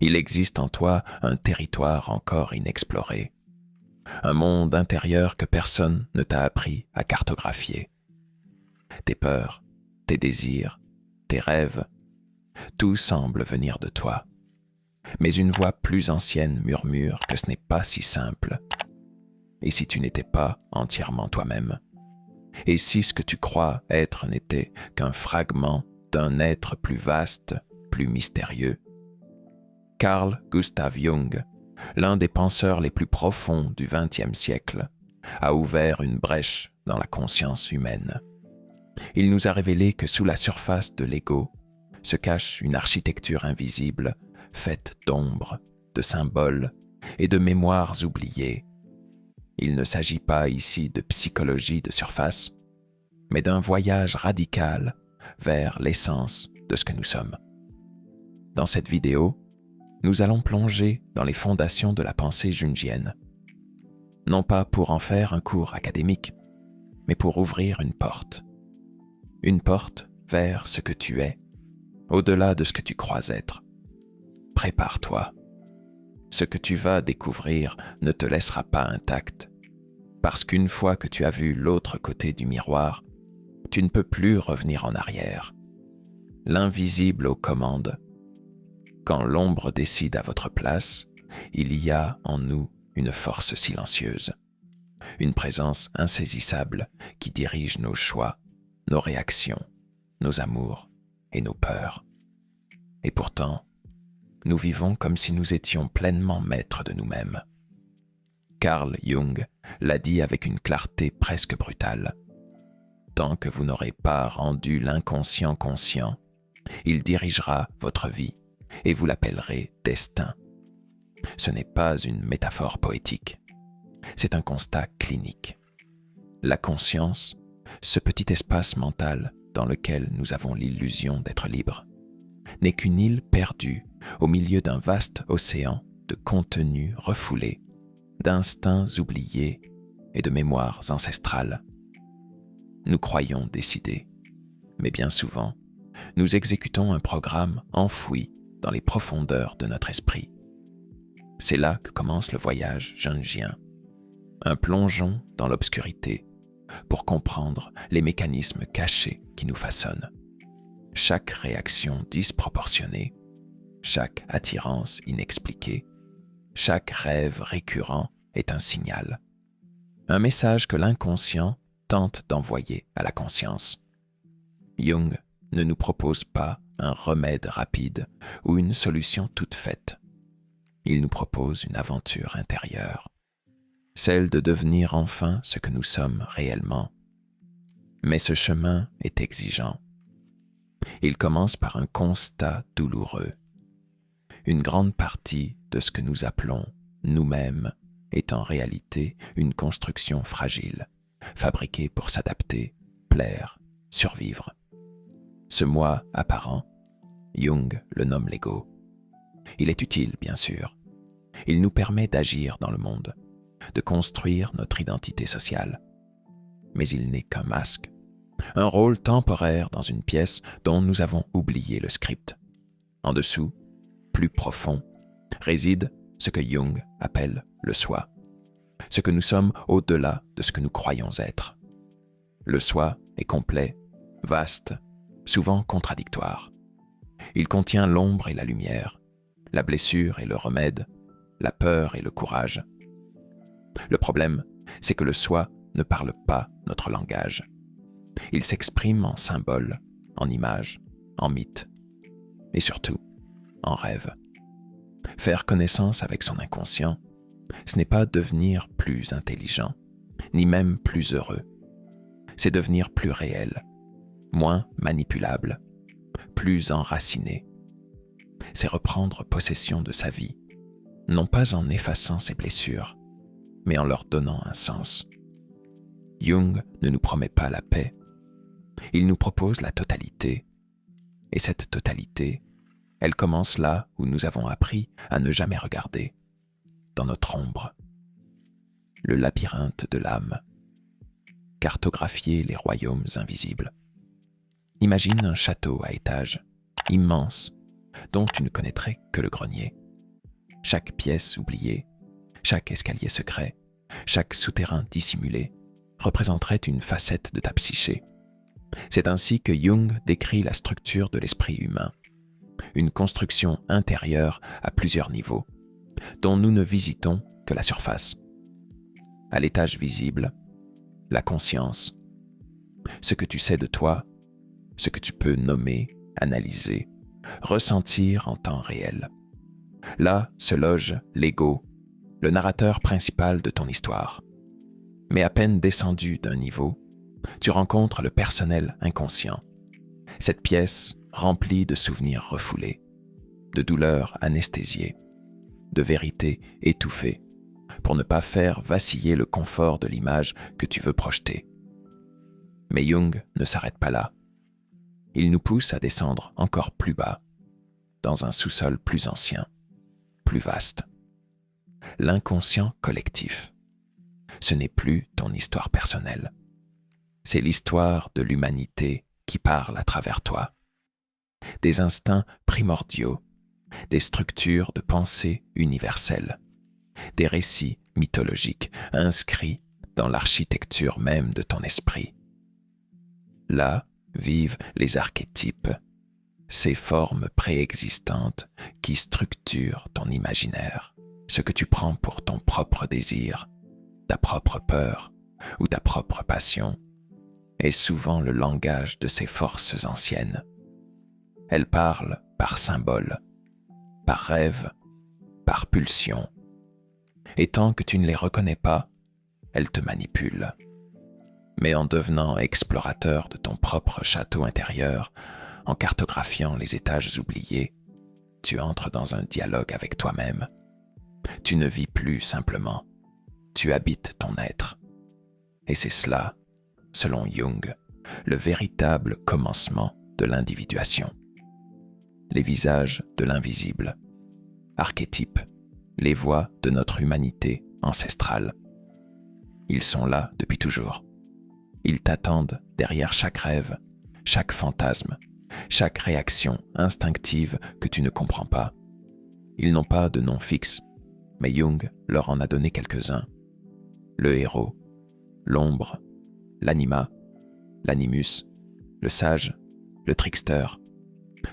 Il existe en toi un territoire encore inexploré, un monde intérieur que personne ne t'a appris à cartographier. Tes peurs, tes désirs, tes rêves, tout semble venir de toi. Mais une voix plus ancienne murmure que ce n'est pas si simple. Et si tu n'étais pas entièrement toi-même? Et si ce que tu crois être n'était qu'un fragment d'un être plus vaste, plus mystérieux? Carl Gustav Jung, l'un des penseurs les plus profonds du XXe siècle, a ouvert une brèche dans la conscience humaine. Il nous a révélé que sous la surface de l'ego se cache une architecture invisible, faite d'ombres, de symboles et de mémoires oubliées. Il ne s'agit pas ici de psychologie de surface, mais d'un voyage radical vers l'essence de ce que nous sommes. Dans cette vidéo, nous allons plonger dans les fondations de la pensée jungienne. Non pas pour en faire un cours académique, mais pour ouvrir une porte. Une porte vers ce que tu es, au-delà de ce que tu crois être. Prépare-toi. Ce que tu vas découvrir ne te laissera pas intact, parce qu'une fois que tu as vu l'autre côté du miroir, tu ne peux plus revenir en arrière. L'invisible aux commandes. Quand l'ombre décide à votre place, il y a en nous une force silencieuse, une présence insaisissable qui dirige nos choix, nos réactions, nos amours et nos peurs. Et pourtant, nous vivons comme si nous étions pleinement maîtres de nous-mêmes. Carl Jung l'a dit avec une clarté presque brutale. Tant que vous n'aurez pas rendu l'inconscient conscient, il dirigera votre vie et vous l'appellerez destin. Ce n'est pas une métaphore poétique, c'est un constat clinique. La conscience, ce petit espace mental dans lequel nous avons l'illusion d'être libres, n'est qu'une île perdue au milieu d'un vaste océan de contenus refoulés, d'instincts oubliés et de mémoires ancestrales. Nous croyons décider, mais bien souvent, nous exécutons un programme enfoui dans les profondeurs de notre esprit. C'est là que commence le voyage jungien, un plongeon dans l'obscurité pour comprendre les mécanismes cachés qui nous façonnent. Chaque réaction disproportionnée, chaque attirance inexpliquée, chaque rêve récurrent est un signal, un message que l'inconscient tente d'envoyer à la conscience. Jung ne nous propose pas un remède rapide ou une solution toute faite. Il nous propose une aventure intérieure, celle de devenir enfin ce que nous sommes réellement. Mais ce chemin est exigeant. Il commence par un constat douloureux. Une grande partie de ce que nous appelons nous-mêmes est en réalité une construction fragile, fabriquée pour s'adapter, plaire, survivre. Ce moi apparent, Jung le nomme l'ego. Il est utile, bien sûr. Il nous permet d'agir dans le monde, de construire notre identité sociale. Mais il n'est qu'un masque, un rôle temporaire dans une pièce dont nous avons oublié le script. En dessous, plus profond, réside ce que Jung appelle le soi, ce que nous sommes au-delà de ce que nous croyons être. Le soi est complet, vaste, souvent contradictoire. Il contient l'ombre et la lumière, la blessure et le remède, la peur et le courage. Le problème, c'est que le soi ne parle pas notre langage. Il s'exprime en symboles, en images, en mythes, et surtout, en rêves. Faire connaissance avec son inconscient, ce n'est pas devenir plus intelligent, ni même plus heureux. C'est devenir plus réel, moins manipulable, plus enraciné. C'est reprendre possession de sa vie, non pas en effaçant ses blessures, mais en leur donnant un sens. Jung ne nous promet pas la paix, il nous propose la totalité. Et cette totalité, elle commence là où nous avons appris à ne jamais regarder, dans notre ombre. Le labyrinthe de l'âme. Cartographier les royaumes invisibles. Imagine un château à étages, immense, dont tu ne connaîtrais que le grenier. chaque pièce oubliée, chaque escalier secret, chaque souterrain dissimulé représenterait une facette de ta psyché. C'est ainsi que Jung décrit la structure de l'esprit humain, une construction intérieure à plusieurs niveaux, dont nous ne visitons que la surface. À l'étage visible, la conscience, ce que tu sais de toi, ce que tu peux nommer, analyser, ressentir en temps réel. Là se loge l'ego, le narrateur principal de ton histoire. Mais à peine descendu d'un niveau, tu rencontres le personnel inconscient, cette pièce remplie de souvenirs refoulés, de douleurs anesthésiées, de vérités étouffées, pour ne pas faire vaciller le confort de l'image que tu veux projeter. Mais Jung ne s'arrête pas là. Il nous pousse à descendre encore plus bas, dans un sous-sol plus ancien, plus vaste. L'inconscient collectif. Ce n'est plus ton histoire personnelle. C'est l'histoire de l'humanité qui parle à travers toi. Des instincts primordiaux, des structures de pensée universelles, des récits mythologiques inscrits dans l'architecture même de ton esprit. Là vivent les archétypes, ces formes préexistantes qui structurent ton imaginaire, ce que tu prends pour ton propre désir, ta propre peur ou ta propre passion, est souvent le langage de ces forces anciennes. Elles parlent par symboles, par rêve, par pulsion. Et tant que tu ne les reconnais pas, elles te manipulent. Mais en devenant explorateur de ton propre château intérieur, en cartographiant les étages oubliés, tu entres dans un dialogue avec toi-même. Tu ne vis plus simplement, tu habites ton être. Et c'est cela, selon Jung, le véritable commencement de l'individuation. Les visages de l'invisible, archétypes, les voix de notre humanité ancestrale. Ils sont là depuis toujours. Ils t'attendent derrière chaque rêve, chaque fantasme, chaque réaction instinctive que tu ne comprends pas. Ils n'ont pas de nom fixe, mais Jung leur en a donné quelques-uns. Le héros, l'ombre, l'anima, l'animus, le sage, le trickster.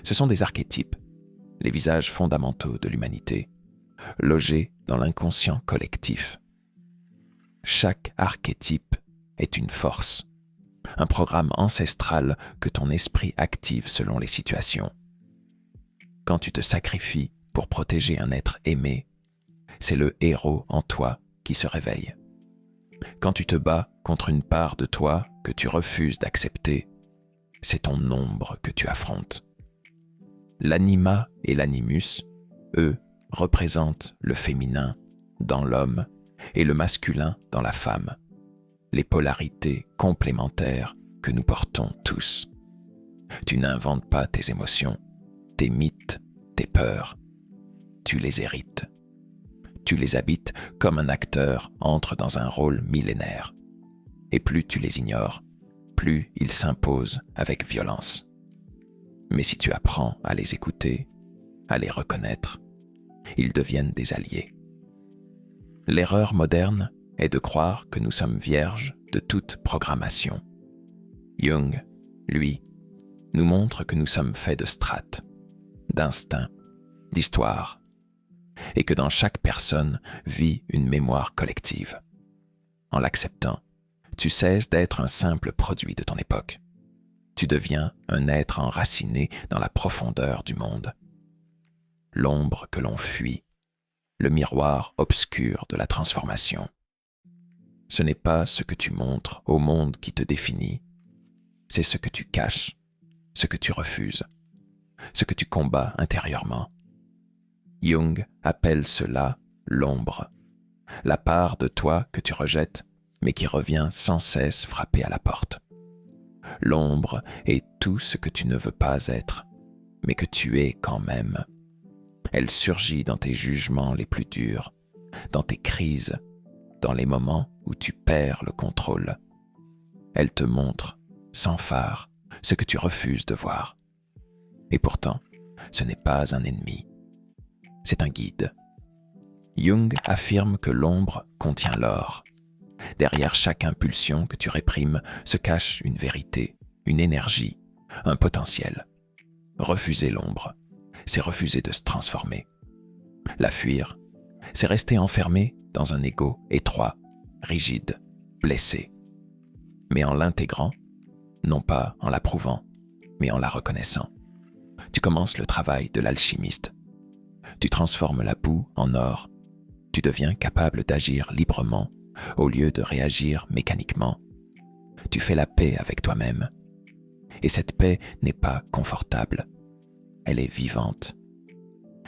Ce sont des archétypes, les visages fondamentaux de l'humanité, logés dans l'inconscient collectif. Chaque archétype est une force, un programme ancestral que ton esprit active selon les situations. Quand tu te sacrifies pour protéger un être aimé, c'est le héros en toi qui se réveille. Quand tu te bats contre une part de toi que tu refuses d'accepter, c'est ton ombre que tu affrontes. L'anima et l'animus, eux, représentent le féminin dans l'homme et le masculin dans la femme, les polarités complémentaires que nous portons tous. Tu n'inventes pas tes émotions, tes mythes, tes peurs. Tu les hérites. Tu les habites comme un acteur entre dans un rôle millénaire. Et plus tu les ignores, plus ils s'imposent avec violence. Mais si tu apprends à les écouter, à les reconnaître, ils deviennent des alliés. L'erreur moderne est de croire que nous sommes vierges de toute programmation. Jung, lui, nous montre que nous sommes faits de strates, d'instincts, d'histoires, et que dans chaque personne vit une mémoire collective. En l'acceptant, tu cesses d'être un simple produit de ton époque. Tu deviens un être enraciné dans la profondeur du monde. L'ombre que l'on fuit, le miroir obscur de la transformation. Ce n'est pas ce que tu montres au monde qui te définit, c'est ce que tu caches, ce que tu refuses, ce que tu combats intérieurement. Jung appelle cela l'ombre, la part de toi que tu rejettes, mais qui revient sans cesse frapper à la porte. L'ombre est tout ce que tu ne veux pas être, mais que tu es quand même. Elle surgit dans tes jugements les plus durs, dans tes crises, dans les moments où tu perds le contrôle. Elle te montre, sans phare, ce que tu refuses de voir. Et pourtant, ce n'est pas un ennemi. C'est un guide, Jung affirme que l'ombre contient l'or. Derrière chaque impulsion que tu réprimes se cache une vérité, une énergie, un potentiel. Refuser l'ombre, c'est refuser de se transformer. La fuir, c'est rester enfermé dans un ego étroit, rigide, blessé. Mais en l'intégrant, non pas en l'approuvant, mais en la reconnaissant, tu commences le travail de l'alchimiste. Tu transformes la boue en or. Tu deviens capable d'agir librement au lieu de réagir mécaniquement. Tu fais la paix avec toi-même. Et cette paix n'est pas confortable. Elle est vivante.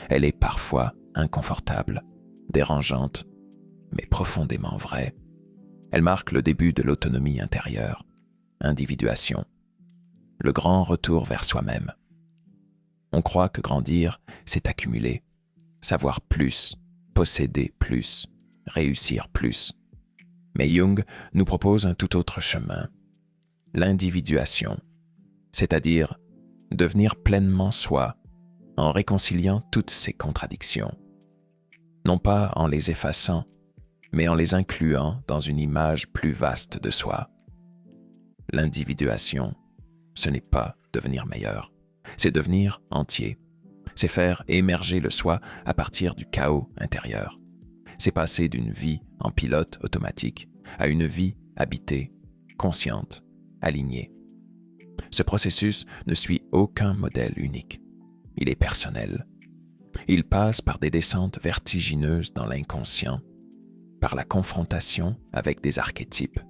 Elle est parfois inconfortable, dérangeante, mais profondément vraie. Elle marque le début de l'autonomie intérieure, individuation, le grand retour vers soi-même. On croit que grandir, c'est accumuler, savoir plus, posséder plus, réussir plus. Mais Jung nous propose un tout autre chemin, l'individuation, c'est-à-dire devenir pleinement soi en réconciliant toutes ces contradictions, non pas en les effaçant, mais en les incluant dans une image plus vaste de soi. L'individuation, ce n'est pas devenir meilleur, c'est devenir entier. C'est faire émerger le soi à partir du chaos intérieur. C'est passer d'une vie en pilote automatique à une vie habitée, consciente, alignée. Ce processus ne suit aucun modèle unique. Il est personnel. Il passe par des descentes vertigineuses dans l'inconscient, par la confrontation avec des archétypes,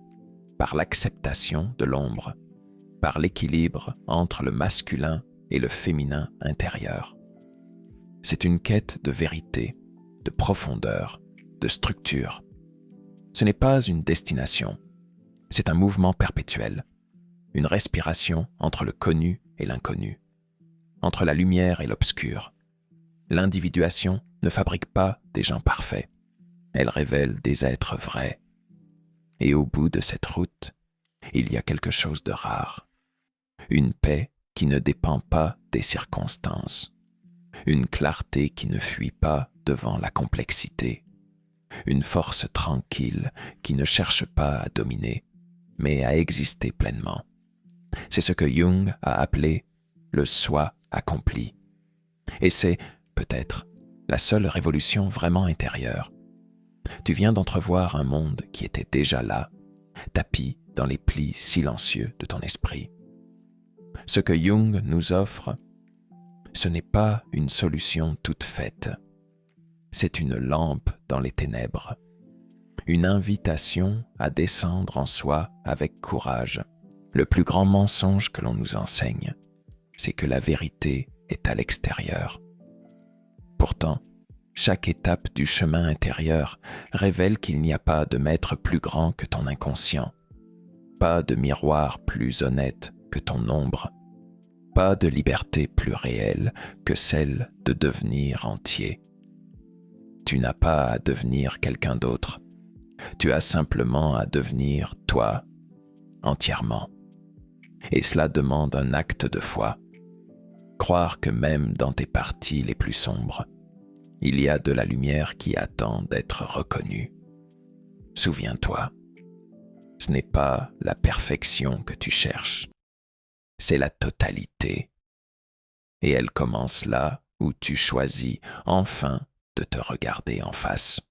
par l'acceptation de l'ombre, par l'équilibre entre le masculin et le féminin intérieur. C'est une quête de vérité, de profondeur, de structure. Ce n'est pas une destination, c'est un mouvement perpétuel, une respiration entre le connu et l'inconnu, entre la lumière et l'obscur. L'individuation ne fabrique pas des gens parfaits, elle révèle des êtres vrais. Et au bout de cette route, il y a quelque chose de rare, une paix qui ne dépend pas des circonstances, une clarté qui ne fuit pas devant la complexité, une force tranquille qui ne cherche pas à dominer, mais à exister pleinement. C'est ce que Jung a appelé le soi accompli. Et c'est, peut-être, la seule révolution vraiment intérieure. Tu viens d'entrevoir un monde qui était déjà là, tapi dans les plis silencieux de ton esprit. Ce que Jung nous offre, ce n'est pas une solution toute faite. C'est une lampe dans les ténèbres, une invitation à descendre en soi avec courage. Le plus grand mensonge que l'on nous enseigne, c'est que la vérité est à l'extérieur. Pourtant, chaque étape du chemin intérieur révèle qu'il n'y a pas de maître plus grand que ton inconscient, pas de miroir plus honnête que ton ombre, pas de liberté plus réelle que celle de devenir entier. Tu n'as pas à devenir quelqu'un d'autre, tu as simplement à devenir toi, entièrement. Et cela demande un acte de foi. Croire que même dans tes parties les plus sombres, il y a de la lumière qui attend d'être reconnue. Souviens-toi, ce n'est pas la perfection que tu cherches, c'est la totalité. Et elle commence là où tu choisis enfin de te regarder en face.